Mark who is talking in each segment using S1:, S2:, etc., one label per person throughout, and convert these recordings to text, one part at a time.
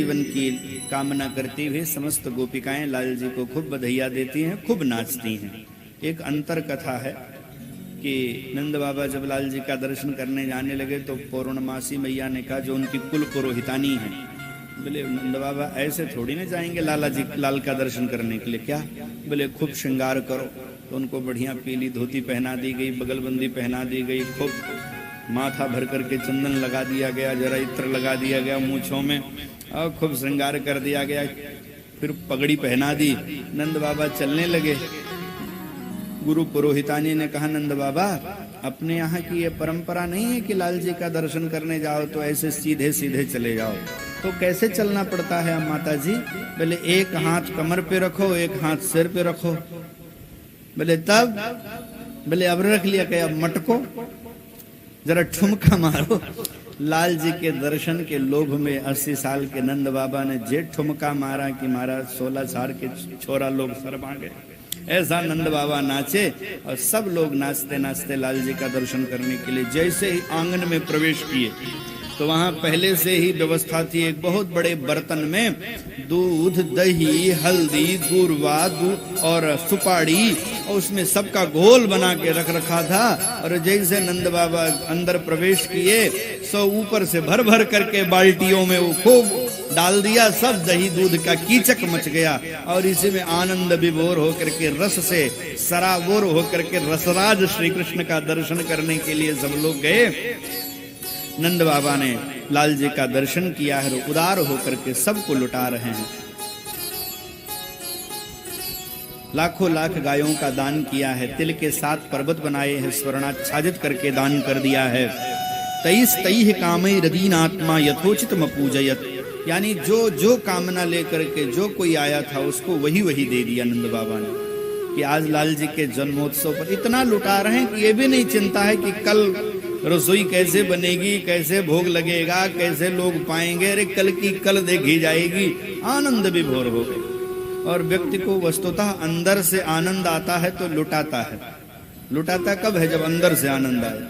S1: जीवन की कामना करती हुई समस्त गोपिकाएं लाल जी को खूब बधाइयाँ देती हैं, खूब नाचती हैं। एक अंतर कथा है कि नंद बाबा जब लाल जी का दर्शन करने जाने लगे तो पौर्णमासी मैया ने कहा, जो उनकी कुल पुरोहितानी है, बोले नंद बाबा ऐसे थोड़ी ना जाएंगे लाल का दर्शन करने के लिए, क्या? बोले खूब श्रृंगार करो। तो उनको बढ़िया पीली धोती पहना दी गई, बगलबंदी पहना दी गई, खूब माथा भर करके चंदन लगा दिया गया, जरा इत्र लगा दिया गया मूछों में, और खूब श्रृंगार कर दिया गया। फिर पगड़ी पहना दी, नंद बाबा चलने लगे। गुरु पुरोहितानी ने कहा, नंद बाबा अपने यहाँ की ये परंपरा नहीं है कि लाल जी का दर्शन करने जाओ तो ऐसे सीधे सीधे चले जाओ, तो कैसे चलना पड़ता है माता जी? बोले एक हाथ कमर पे रखो, एक हाथ सिर पे रखो। बोले तब? बोले अब रख लिया, क्या अब मटको, जरा ठुमका मारो। लाल जी के दर्शन के लोभ में 80 साल के नंद बाबा ने जे ठुमका मारा कि मारा 16 साल के छोरा लोग शर्मा गए। ऐसा नंद बाबा नाचे और सब लोग नाचते नाचते लाल जी का दर्शन करने के लिए जैसे ही आंगन में प्रवेश किए तो वहां पहले से ही व्यवस्था थी। एक बहुत बड़े बर्तन में दूध, दही, हल्दी, दूर्वा और सुपारी, और उसमें सबका घोल बना के रख रखा था। और जैसे नंद बाबा अंदर प्रवेश किए सो ऊपर से भर भर करके बाल्टियों में वो खूब डाल दिया, सब दही दूध का कीचक मच गया। और इसी में आनंद विभोर होकर के, रस से सराबोर होकर के रसराज श्री कृष्ण का दर्शन करने के लिए सब लोग गए। नंद बाबा ने लाल जी का दर्शन किया है, उदार होकर के सबको लुटा रहे हैं। लाखों लाख गायों का दान किया है, तिल के 7 पर्वत बनाए हैं, स्वर्णाच्छादित करके दान कर दिया है। 23 तैह कामई रदीन आत्मा यथोचित मपूजयत, यानी जो जो कामना लेकर के जो कोई आया था उसको वही वही दे दिया नंद बाबा ने। कि आज लाल जी के जन्मोत्सव पर इतना लुटा रहे हैं कि ये भी नहीं चिंता है कि कल रसोई कैसे बनेगी, कैसे भोग लगेगा, कैसे लोग पाएंगे। अरे कल की कल देखी जाएगी, आनंद विभोर हो गए। और व्यक्ति को वस्तुतः अंदर से आनंद आता है तो लुटाता है। लुटाता कब है? जब अंदर से आनंद आए।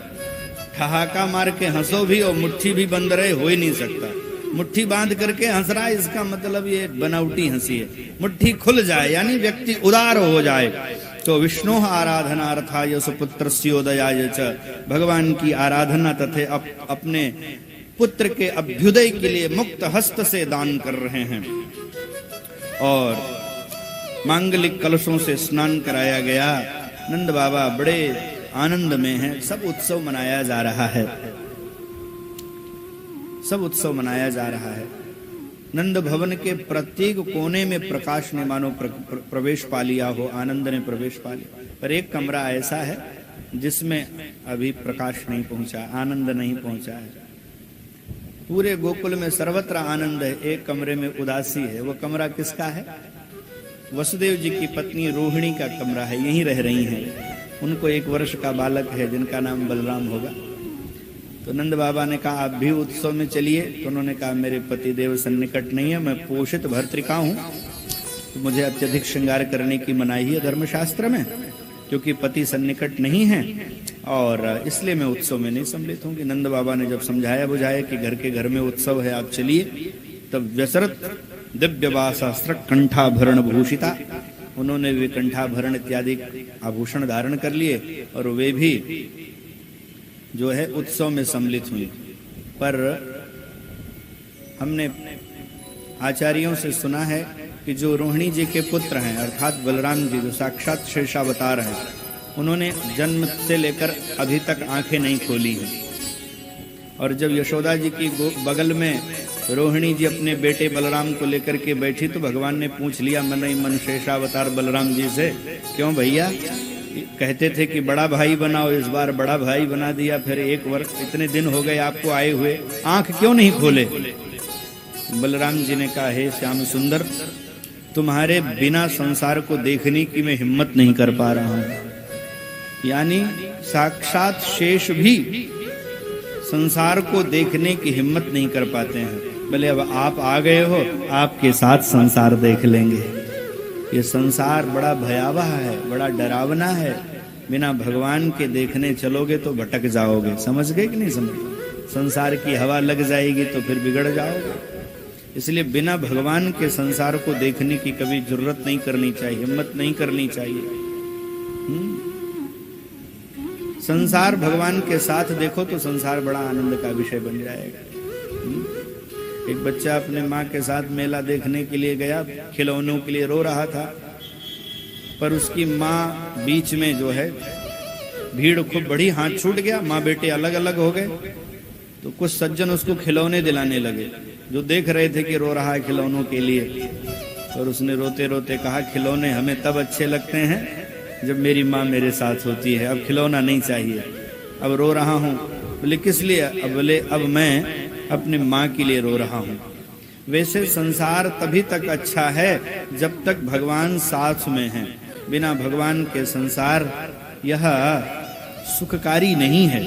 S1: ठहाका मार के हंसो भी और मुट्ठी भी बंद रहे, हो ही नहीं सकता। मुट्ठी बांध करके हंस रहा है, इसका मतलब ये बनावटी हंसी है। मुट्ठी खुल जाए यानी व्यक्ति उदार हो जाए। तो विष्णु आराधनार्थाय सुपुत्रस्योदयाय च, भगवान की आराधना तथा अपने पुत्र के अभ्युदय के लिए मुक्त हस्त से दान कर रहे हैं। और मांगलिक कलशों से स्नान कराया गया। नंद बाबा बड़े आनंद में हैं। सब उत्सव मनाया जा रहा है, सब उत्सव मनाया जा रहा है। नंद भवन के प्रत्येक कोने में प्रकाश ने मानो प्रवेश पा लिया हो, आनंद ने प्रवेश पा लिया। पर एक कमरा ऐसा है जिसमें अभी प्रकाश नहीं पहुंचा, आनंद नहीं पहुंचा है। पूरे गोकुल में सर्वत्र आनंद है, एक कमरे में उदासी है। वो कमरा किसका है? वसुदेव जी की पत्नी रोहिणी का कमरा है, यहीं रह रही हैं। उनको 1 वर्ष का बालक है जिनका नाम बलराम होगा। तो नंद बाबा ने कहा आप भी उत्सव में चलिए। तो उन्होंने कहा मेरे पति देव सन्निकट नहीं है, मैं पोषित भर्तृका हूँ, तो मुझे अत्यधिक श्रृंगार करने की मनाही है धर्मशास्त्र में, क्योंकि पति सन्निकट नहीं है, और इसलिए मैं उत्सव में नहीं सम्मिलित हूँ। नंद बाबा ने जब समझाया बुझाया कि घर के घर में उत्सव है, आप चलिए, तब व्यसरत दिव्यवासास्त्र कंठाभरण भूषिता, उन्होंने भी कंठाभरण इत्यादि आभूषण धारण कर लिए और वे भी जो है उत्सव में सम्मिलित हुई। पर हमने आचार्यों से सुना है कि जो रोहिणी जी के पुत्र हैं अर्थात बलराम जी, जो साक्षात शेषावतार हैं, उन्होंने जन्म से लेकर अभी तक आंखें नहीं खोली हैं। और जब यशोदा जी की बगल में रोहिणी जी अपने बेटे बलराम को लेकर के बैठी तो भगवान ने पूछ लिया मन ही मन शेषावतार बलराम जी से, क्यों भैया, कहते थे कि बड़ा भाई बनाओ, इस बार बड़ा भाई बना दिया, फिर 1 वर्ष इतने दिन हो गए आपको आए हुए, आंख क्यों नहीं खोले? बलराम जी ने कहा हे श्याम सुंदर, तुम्हारे बिना संसार को देखने की मैं हिम्मत नहीं कर पा रहा हूं। यानी साक्षात शेष भी संसार को देखने की हिम्मत नहीं कर पाते हैं। बोले अब आप आ गए हो, आपके साथ संसार देख लेंगे। ये संसार बड़ा भयावह है, बड़ा डरावना है। बिना भगवान के देखने चलोगे तो भटक जाओगे। समझ गए कि नहीं समझ? संसार की हवा लग जाएगी तो फिर बिगड़ जाओगे। इसलिए बिना भगवान के संसार को देखने की कभी जरूरत नहीं करनी चाहिए, हिम्मत नहीं करनी चाहिए। संसार भगवान के साथ देखो तो संसार बड़ा आनंद का विषय बन जाएगा। एक बच्चा अपने माँ के साथ मेला देखने के लिए गया, खिलौनों के लिए रो रहा था, पर उसकी माँ बीच में जो है भीड़ खूब बड़ी, हाथ छूट गया, माँ बेटे अलग अलग हो गए। तो कुछ सज्जन उसको खिलौने दिलाने लगे, जो देख रहे थे कि रो रहा है खिलौनों के लिए। और उसने रोते रोते कहा, खिलौने हमें तब अच्छे लगते हैं जब मेरी माँ मेरे साथ होती है, अब खिलौना नहीं चाहिए, अब रो रहा हूँ। बोले किस लिए? अब बोले अब मैं अपनी माँ के लिए रो रहा हूँ। वैसे संसार तभी तक अच्छा है जब तक भगवान साथ में है। बिना भगवान के संसार यह सुखकारी नहीं है।